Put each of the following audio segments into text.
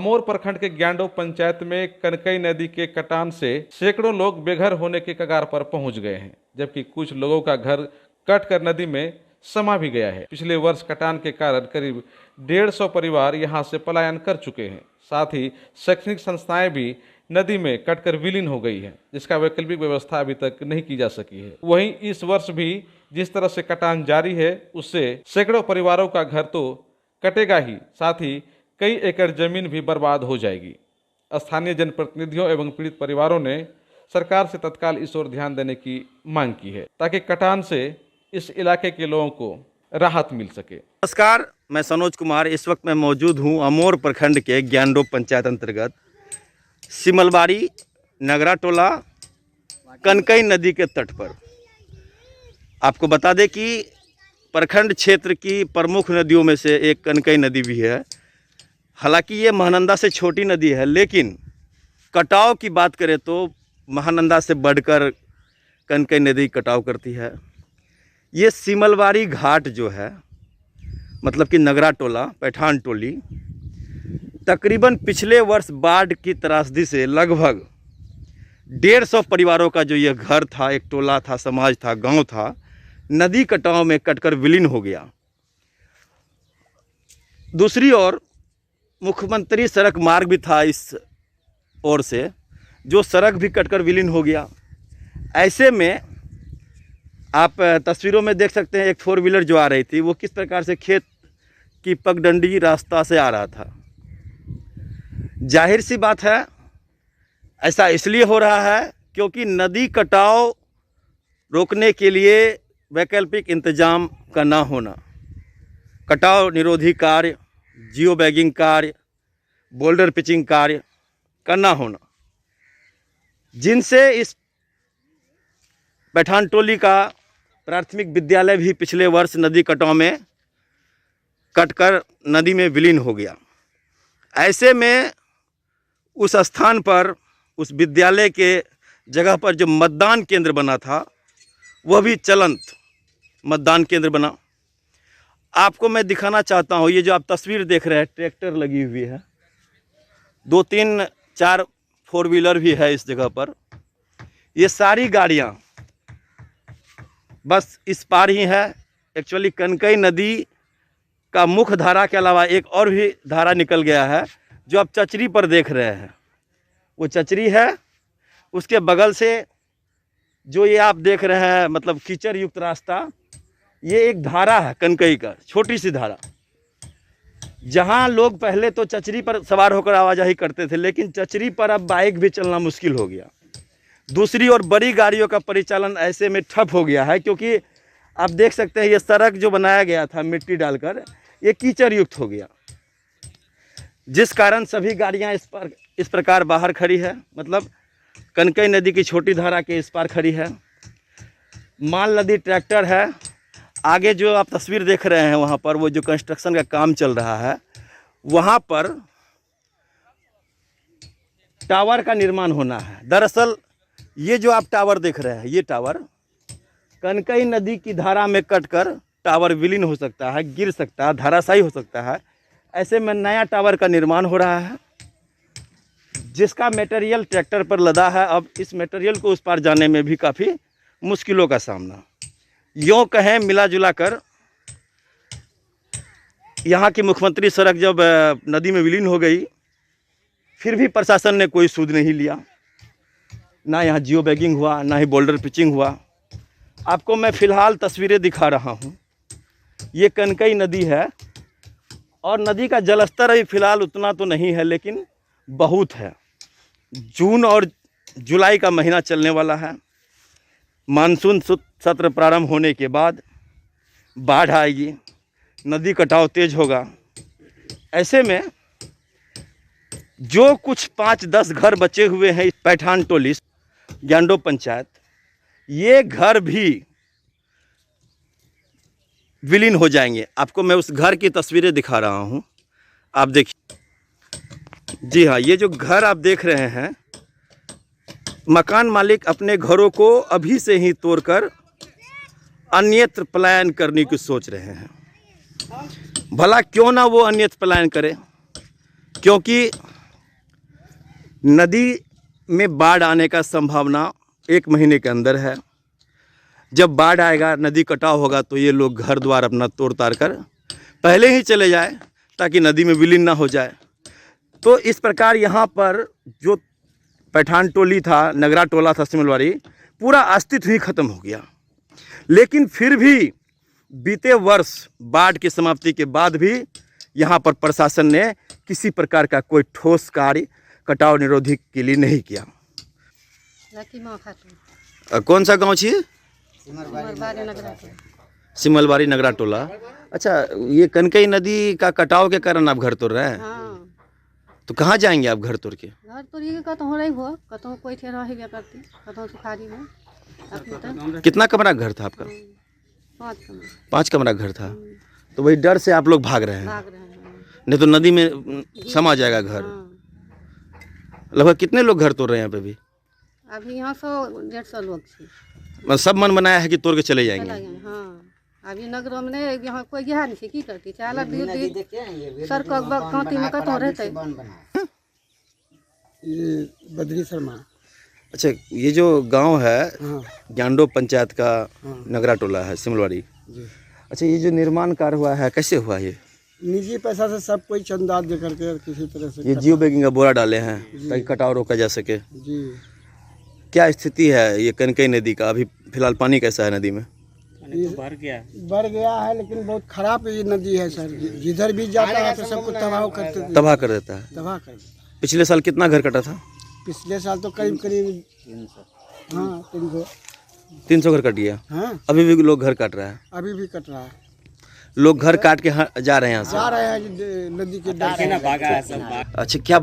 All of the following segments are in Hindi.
अमोर प्रखंड के ग्यांडो पंचायत में कनकई नदी के कटान से सैकड़ों लोग बेघर होने के कगार पर पहुंच गए हैं, जबकि कुछ लोगों का घर कटकर नदी में समा भी गया है। पिछले वर्ष कटान के कारण करीब 150 परिवार यहां से पलायन कर चुके हैं। साथ ही शैक्षणिक संस्थाएं भी नदी में कटकर विलीन हो गई है, जिसका वैकल्पिक व्यवस्था अभी तक नहीं की जा सकी है। वहीं इस वर्ष भी जिस तरह से कटान जारी है, उससे सैकड़ों परिवारों का घर तो कटेगा ही, साथ ही कई एकड़ जमीन भी बर्बाद हो जाएगी। स्थानीय जनप्रतिनिधियों एवं पीड़ित परिवारों ने सरकार से तत्काल इस ओर ध्यान देने की मांग की है, ताकि कटान से इस इलाके के लोगों को राहत मिल सके। नमस्कार, मैं सनोज कुमार। इस वक्त मैं मौजूद हूं अमोर प्रखंड के ग्यांडो पंचायत अंतर्गत सिमलबाड़ी नगरा टोला कनकई नदी के तट पर। आपको बता दें कि प्रखंड क्षेत्र की प्रमुख नदियों में से एक कनकई नदी भी है। हालांकि ये महानंदा से छोटी नदी है, लेकिन कटाव की बात करें तो महानंदा से बढ़कर कनकई नदी कटाव करती है। ये सिमलबाड़ी घाट जो है, मतलब कि नगरा टोला पैठान टोली, तकरीबन पिछले वर्ष बाढ़ की त्रासदी से लगभग 150 परिवारों का जो ये घर था, एक टोला था, समाज था, गांव था, नदी कटाव में कटकर विलीन हो गया। दूसरी ओर मुख्यमंत्री सड़क मार्ग भी था इस ओर से, जो सड़क भी कटकर विलीन हो गया। ऐसे में आप तस्वीरों में देख सकते हैं, एक 4 व्हीलर जो आ रही थी वो किस प्रकार से खेत की पगडंडी रास्ता से आ रहा था। जाहिर सी बात है, ऐसा इसलिए हो रहा है क्योंकि नदी कटाव रोकने के लिए वैकल्पिक इंतजाम का ना होना, कटाव निरोधी कार्य, जियो बैगिंग कार्य, बोल्डर पिचिंग कार्य का ना होना, जिनसे इस पैठान टोली का प्राथमिक विद्यालय भी पिछले वर्ष नदी कटाव में कटकर नदी में विलीन हो गया। ऐसे में उस स्थान पर, उस विद्यालय के जगह पर जो मतदान केंद्र बना था, वह भी चलंत मतदान केंद्र बना। आपको मैं दिखाना चाहता हूँ, ये जो आप तस्वीर देख रहे हैं, ट्रैक्टर लगी हुई है, 2, 3, 4 4 व्हीलर भी है इस जगह पर। ये सारी गाड़ियाँ बस इस पार ही है। एक्चुअली कनकई नदी का मुख्य धारा के अलावा एक और भी धारा निकल गया है, जो आप चचरी पर देख रहे हैं, वो चचरी है। उसके बगल से जो ये आप देख रहे हैं, मतलब कीचड़ युक्त रास्ता, ये एक धारा है कनकई का, छोटी सी धारा, जहाँ लोग पहले तो चचरी पर सवार होकर आवाजाही करते थे, लेकिन चचरी पर अब बाइक भी चलना मुश्किल हो गया। दूसरी ओर बड़ी गाड़ियों का परिचालन ऐसे में ठप हो गया है, क्योंकि आप देख सकते हैं ये सड़क जो बनाया गया था मिट्टी डालकर, ये कीचड़ युक्त हो गया, जिस कारण सभी गाड़ियां इस प्रकार बाहर खड़ी है, मतलब कनकई नदी की छोटी धारा के इस पार खड़ी है। माल नदी ट्रैक्टर है। आगे जो आप तस्वीर देख रहे हैं, वहाँ पर वो जो कंस्ट्रक्शन का काम चल रहा है, वहाँ पर टावर का निर्माण होना है। दरअसल ये जो आप टावर देख रहे हैं, ये टावर कनकई नदी की धारा में कटकर टावर विलीन हो सकता है, गिर सकता है, धराशायी हो सकता है। ऐसे में नया टावर का निर्माण हो रहा है, जिसका मटेरियल ट्रैक्टर पर लदा है। अब इस मटेरियल को उस पार जाने में भी काफ़ी मुश्किलों का सामना। यूँ कहें मिला जुला कर, यहाँ की मुख्यमंत्री सड़क जब नदी में विलीन हो गई, फिर भी प्रशासन ने कोई सूद नहीं लिया, ना यहाँ जियो बैगिंग हुआ, ना ही बोल्डर पिचिंग हुआ। आपको मैं फ़िलहाल तस्वीरें दिखा रहा हूँ। ये कनकई नदी है, और नदी का जलस्तर अभी फ़िलहाल उतना तो नहीं है, लेकिन बहुत है। जून और जुलाई का महीना चलने वाला है। मानसून सत्र प्रारंभ होने के बाद बाढ़ आएगी, नदी कटाव तेज होगा। ऐसे में जो कुछ 5-10 घर बचे हुए हैं पैठान टोली ग्यांडो पंचायत, ये घर भी विलीन हो जाएंगे। आपको मैं उस घर की तस्वीरें दिखा रहा हूँ, आप देखिए। जी हाँ, ये जो घर आप देख रहे हैं, मकान मालिक अपने घरों को अभी से ही तोड़कर अन्यत्र पलायन करने की सोच रहे हैं। भला क्यों ना वो अन्यत्र पलायन करें, क्योंकि नदी में बाढ़ आने का संभावना 1 महीने के अंदर है। जब बाढ़ आएगा, नदी कटाव होगा, तो ये लोग घर द्वार अपना तोड़ ताड़ कर पहले ही चले जाए ताकि नदी में विलीन ना हो जाए। तो इस प्रकार यहाँ पर जो पैठान टोली था, नगरा टोला था सिमलवारी, पूरा अस्तित्व ही खत्म हो गया। लेकिन फिर भी बीते वर्ष बाढ़ की समाप्ति के बाद भी यहाँ पर प्रशासन ने किसी प्रकार का कोई ठोस कार्य कटाव निरोधी के लिए नहीं किया। कौन सा गांव छी? सिमलवारी नगरा टोला। अच्छा, ये कनकई नदी का कटाव के कारण आप घर तोड़ रहे हैं? हाँ। तो कहाँ जाएंगे आप घर तोड़ के? घर तो ये कतहु रही हो, कतहु कोई थे रह गया करती, कतहु सुखारी में अपने तक। कितना कमरा घर था आपका? 5 कमरे। 5 कमरा घर था। तो वही डर से आप लोग भाग रहे हैं, भाग रहे हैं। नहीं तो नदी में समा जाएगा घर। हाँ। लगभग कितने लोग घर तोड़ रहे हैं यहाँ पे भी? अभी यहाँ 100-150 लोग थे। मतलब सब मन बनाया है कि तोड़ के चले जाएंगे। चला गए। हाँ, अभी नगर में नहीं, यहाँ कोई गया नहीं, की करती चाला दी सर कांती में कतहु रहते। ये बद्री शर्मा। अच्छा, ये जो गांव है हाँ। ज्ञानडो पंचायत का नगरा टोला है सिमलवारी। अच्छा, ये जो निर्माण कार्य हुआ है कैसे हुआ? ये निजी पैसा से सब कोई चंदा दे करके किसी तरह से ये जियो बैगिंग का बोरा डाले हैं ताकि कटाव रोका जा सके। जी। क्या स्थिति है ये कनकई नदी का? अभी फिलहाल पानी कैसा है नदी में? बढ़ गया है, लेकिन बहुत खराब ये नदी है सर। जिधर भी जाता है तो सबको तबाह तबाह कर देता है। तबाह कर देता है। पिछले साल कितना घर कटा था? पिछले साल तो करीब 300। हाँ, 300 घर कट गया। हाँ, अभी भी लोग घर काट रहा है। अभी भी कट रहा है। लोग घर काट के जा रहे हैं यहाँ से। जा रहे हैं नदी के डर से। अच्छा, क्या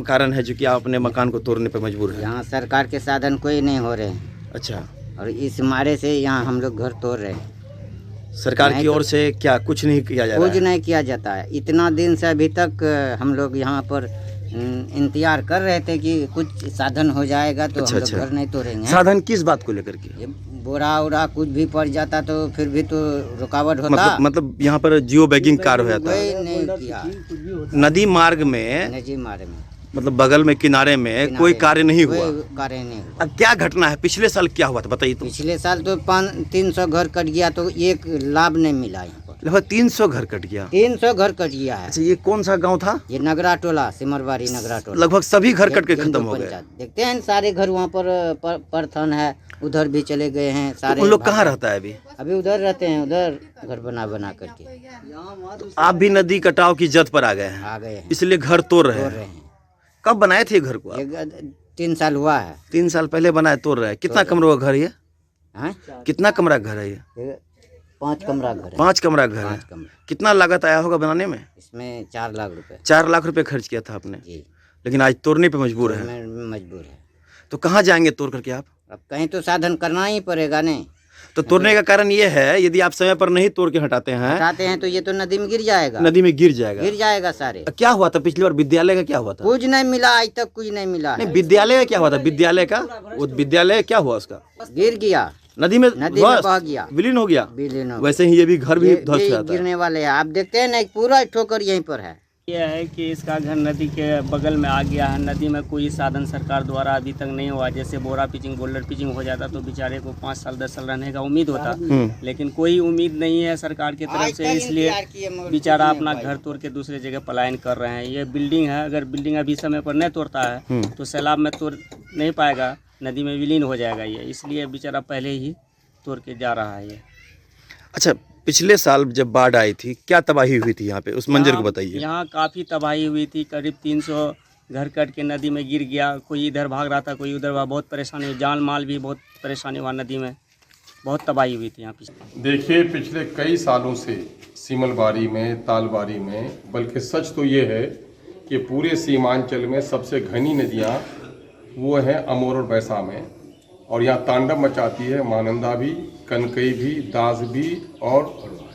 कारण है जो कि आप अपने मकान को तोड़ने पर मजबूर हैं? यहाँ सरकार के साधन कोई नहीं हो रहे हैं अच्छा, और इस मारे से यहाँ हम लोग घर तोड़ रहे हैं। सरकार की ओर से क्या कुछ नहीं किया जा रहा कुछ है? नहीं किया जाता है। इतना दिन से अभी तक हम लोग यहाँ पर इंतजार कर रहे थे कि कुछ साधन हो जाएगा तो हम लोग घर नहीं तोड़ेंगे। साधन किस बात को लेकर के? ये बोरा उरा कुछ भी पड़ जाता तो फिर भी तो रुकावट होता। मतलब यहाँ पर जियो बैगिंग कार्य हो जाता है। कोई नहीं किया। नदी मार्ग में, नदी मारे में, मतलब बगल में किनारे में कोई कार्य नहीं हुआ। कोई कार्य नहीं हुआ। अब क्या घटना है? पिछले साल क्या हुआ था बताइए तो। पिछले साल तो 300 घर कट गया तो एक लाभ नहीं मिला यहाँ पर। लगभग 300 घर कट गया। 300 घर कट गया है। अच्छा, ये कौन सा गांव था? ये नगरा टोला, सिमरवारी नगरा टोला। लगभग सभी घर कट के खत्म हो गए। देखते हैं सारे घर वहाँ पर परथन है, उधर भी चले गए हैं सारे। उन लोग कहाँ रहता है अभी? अभी उधर रहते हैं, उधर घर बना करके। तो आप भी नदी कटाव की जद पर आ गए हैं, आ गए हैं, इसलिए घर तोड़ रहे तोड़ हैं। रहे हैं। कब बनाए थे घर को आप? 3 साल हुआ है। 3 साल पहले बनाए, तोड़ रहे हैं। कितना कमरों का घर है? हैं? कितना कमरा घर है ये? 5 कमरा घर है। 5 कमरा घर है। 5 कमरा। कितना लागत आया होगा बनाने में? इसमें 4 लाख रुपए। 4 लाख रुपए खर्च किया था आपने, जी, लेकिन आज तोड़ने पे मजबूर है। मैं मजबूर है। तो कहाँ जाएंगे तोड़ करके आप? अब कहीं तो साधन करना ही पड़ेगा नहीं। तो तोड़ने का कारण ये है, यदि आप समय पर नहीं तोड़ के हटाते हैं, हटाते हैं तो ये तो नदी में गिर जाएगा। नदी में गिर जाएगा। गिर जाएगा सारे। क्या हुआ था पिछली बार? विद्यालय का क्या हुआ था? कुछ नहीं मिला, आज तक कुछ नहीं मिला नहीं, है। विद्यालय का क्या हुआ था? विद्यालय का, वो विद्यालय क्या हुआ उसका? गिर गया, नदी में बह गया, विलीन हो गया। विलीन हो वैसे ही ये भी घर भी ध्वस्त हो जाता है। गिरने वाले हैं। आप देखते हैं ना, पूरा ठोकर यहीं पर है। यह है कि इसका घर नदी के बगल में आ गया है। नदी में कोई साधन सरकार द्वारा अभी तक नहीं हुआ। जैसे बोरा पिचिंग, बोल्डर पिचिंग हो जाता तो बेचारे को 5 साल 10 साल रहने का उम्मीद होता, लेकिन कोई उम्मीद नहीं है सरकार की तरफ से, इसलिए बेचारा अपना घर तोड़ के दूसरे जगह पलायन कर रहे हैं। ये बिल्डिंग है, अगर बिल्डिंग अभी समय पर नहीं तोड़ता है तो सैलाब में तोड़ नहीं पाएगा, नदी में विलीन हो जाएगा ये, इसलिए बेचारा पहले ही तोड़ के जा रहा है ये। अच्छा, पिछले साल जब बाढ़ आई थी क्या तबाही हुई थी यहाँ पे, उस मंजर को बताइए। यहाँ काफ़ी तबाही हुई थी। करीब 300 घर कट के नदी में गिर गया। कोई इधर भाग रहा था, कोई उधर भाग, बहुत परेशानी हुई। जान माल भी बहुत परेशानी हुआ, नदी में बहुत तबाही हुई थी यहाँ पे। देखिए, पिछले कई सालों से सिमलवारी में, तालवारी में, बल्कि सच तो ये है कि पूरे सीमांचल में सबसे घनी नदियाँ वो हैं अमोर और बैसा में, और यहाँ तांडव मचाती है महानंदा भी, कनकई भी, दास भी और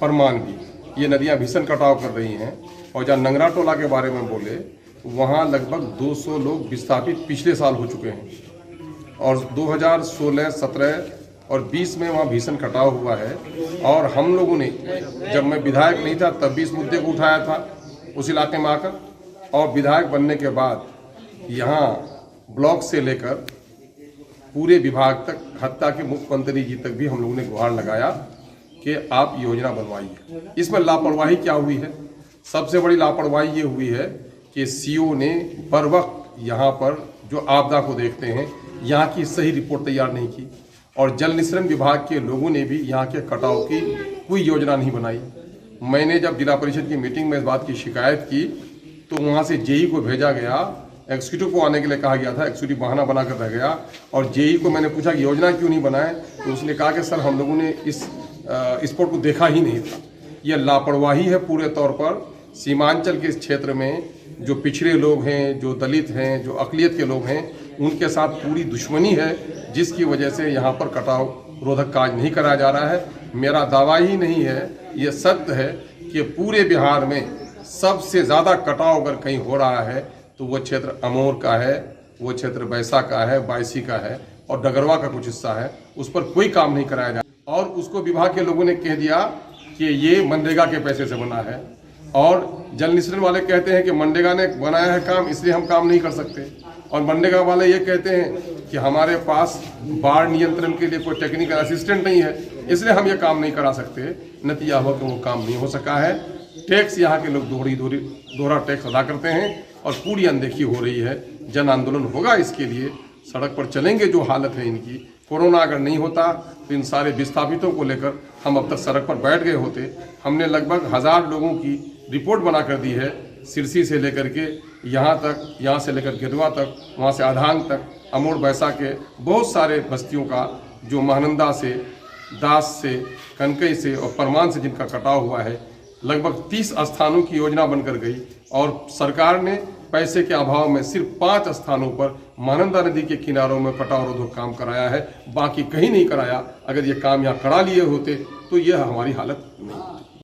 परमान भी। ये नदियाँ भीषण कटाव कर रही हैं। और जहाँ नंगरा टोला के बारे में बोले, वहाँ लगभग 200 लोग विस्थापित पिछले साल हो चुके हैं, और 2016, 17 और 20 में वहाँ भीषण कटाव हुआ है। और हम लोगों ने, जब मैं विधायक नहीं था तब भी इस मुद्दे को उठाया था उस इलाके में आकर, और विधायक बनने के बाद यहाँ ब्लॉक से लेकर पूरे विभाग तक, हत्ता के मुख्यमंत्री जी तक भी हम लोगों ने गुहार लगाया कि आप योजना बनवाइए। इसमें लापरवाही क्या हुई है? सबसे बड़ी लापरवाही ये हुई है कि सीओ ने बर वक्त यहाँ पर जो आपदा को देखते हैं यहाँ की सही रिपोर्ट तैयार नहीं की, और जल निस्सरण विभाग के लोगों ने भी यहाँ के कटाव की कोई योजना नहीं बनाई। मैंने जब जिला परिषद की मीटिंग में इस बात की शिकायत की तो वहाँ से जेई को भेजा गया, एग्जीक्यूटिव को आने के लिए कहा गया था, एग्जीक्यूटिव बहाना बनाकर रह गया, और जेई को मैंने पूछा कि योजना क्यों नहीं बनाए, तो उसने कहा कि सर हम लोगों ने इस स्पोर्ट को देखा ही नहीं था। यह लापरवाही है पूरे तौर पर। सीमांचल के इस क्षेत्र में जो पिछड़े लोग हैं, जो दलित हैं, जो अक़लियत के लोग हैं, उनके साथ पूरी दुश्मनी है, जिसकी वजह से यहाँ पर कटाव रोधक कार्य नहीं कराया जा रहा है। मेरा दावा ही नहीं है, ये सत्य है कि पूरे बिहार में सबसे ज़्यादा कटाव अगर कहीं हो रहा है तो वो क्षेत्र अमोर का है, वो क्षेत्र बैसा का है, बायसी का है और डगरवा का कुछ हिस्सा है। उस पर कोई काम नहीं कराया जा, और उसको विभाग के लोगों ने कह दिया कि ये मनरेगा के पैसे से बना है, और जल निस्सरण वाले कहते हैं कि मनरेगा ने बनाया है काम, इसलिए हम काम नहीं कर सकते, और मनरेगा वाले ये कहते हैं कि हमारे पास बाढ़ नियंत्रण के लिए कोई टेक्निकल असिस्टेंट नहीं है, इसलिए हम ये काम नहीं करा सकते। नतीजा हुआ कि वो काम नहीं हो सका है। टैक्स यहाँ के लोग दोहरा टैक्स अदा करते हैं और पूरी अनदेखी हो रही है। जन आंदोलन होगा इसके लिए, सड़क पर चलेंगे। जो हालत है इनकी, कोरोना अगर नहीं होता तो इन सारे विस्थापितों को लेकर हम अब तक सड़क पर बैठ गए होते। हमने लगभग 1000 लोगों की रिपोर्ट बना कर दी है, सिरसी से लेकर के यहाँ तक, यहाँ से लेकर गिरवा तक, वहाँ से आधांग तक, अमोर बैसा के बहुत सारे बस्तियों का, जो महानंदा से, दास से, कनकई से और परमान से जिनका कटाव हुआ है। लगभग 30 स्थानों की योजना बनकर गई और सरकार ने पैसे के अभाव में सिर्फ 5 स्थानों पर महानंदा नदी के किनारों में कटाव रोधक काम कराया है, बाकी कहीं नहीं कराया। अगर ये काम यहाँ करा लिए होते तो यह हमारी हालत नहीं होती।